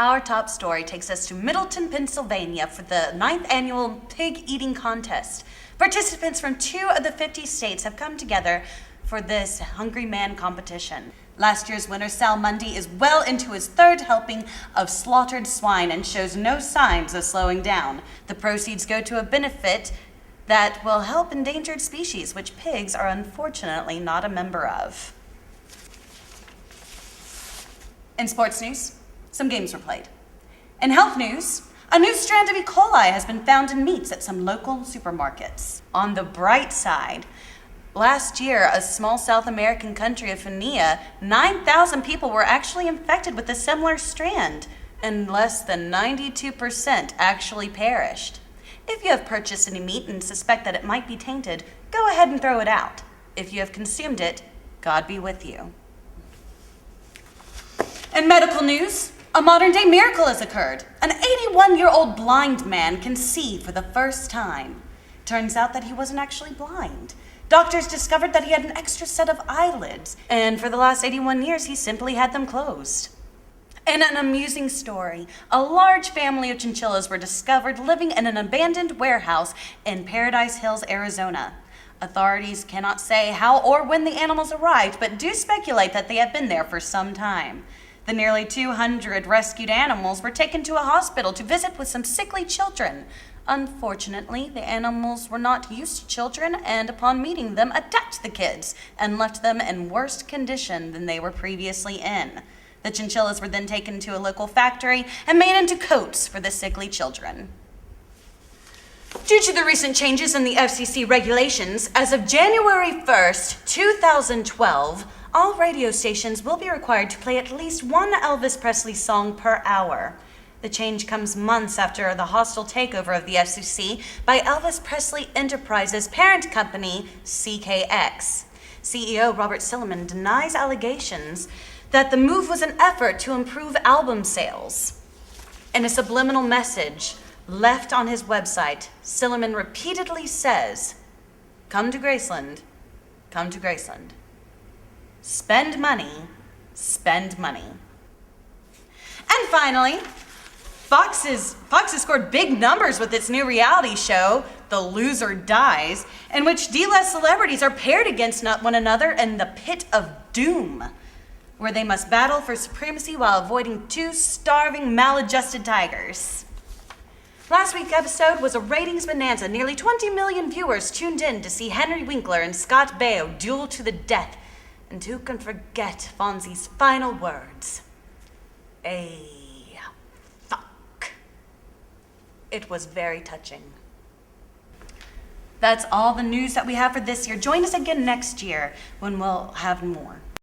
Our top story takes us to Middleton, Pennsylvania for the 9th annual pig eating contest. Participants from 2 of the 50 states have come together for this Hungry Man competition. Last year's winner, Sal Mundy, is well into his 3rd helping of slaughtered swine and shows no signs of slowing down. The proceeds go to a benefit that will help endangered species, which pigs are unfortunately not a member of. In sports news, some games were played. In health news, a new strand of E. coli has been found in meats at some local supermarkets. On the bright side, last year, a small South American country of Fenia, 9,000 people were actually infected with a similar strand, and less than 92% actually perished. If you have purchased any meat and suspect that it might be tainted, go ahead and throw it out. If you have consumed it, God be with you. In medical news, a modern-day miracle has occurred. An 81-year-old blind man can see for the first time. Turns out that he wasn't actually blind. Doctors discovered that he had an extra set of eyelids, and for the last 81 years, he simply had them closed. In an amusing story, a large family of chinchillas were discovered living in an abandoned warehouse in Paradise Hills, Arizona. Authorities cannot say how or when the animals arrived, but do speculate that they have been there for some time. The nearly 200 rescued animals were taken to a hospital to visit with some sickly children. Unfortunately, the animals were not used to children, and upon meeting them, attacked the kids and left them in worse condition than they were previously in. The chinchillas were then taken to a local factory and made into coats for the sickly children. Due to the recent changes in the FCC regulations, as of January 1st, 2012, all radio stations will be required to play at least one Elvis Presley song per hour. The change comes months after the hostile takeover of the FCC by Elvis Presley Enterprises' parent company, CKX. CEO Robert Silliman denies allegations that the move was an effort to improve album sales. In a subliminal message left on his website, Silliman repeatedly says, "Come to Graceland, come to Graceland. Spend money, spend money." And finally, Fox has scored big numbers with its new reality show, The Loser Dies, in which D-list celebrities are paired against one another in the pit of doom, where they must battle for supremacy while avoiding 2 starving, maladjusted tigers. Last week's episode was a ratings bonanza. Nearly 20 million viewers tuned in to see Henry Winkler and Scott Baio duel to the death. And who can forget Fonzie's final words? Fuck. It was very touching. That's all the news that we have for this year. Join us again next year when we'll have more.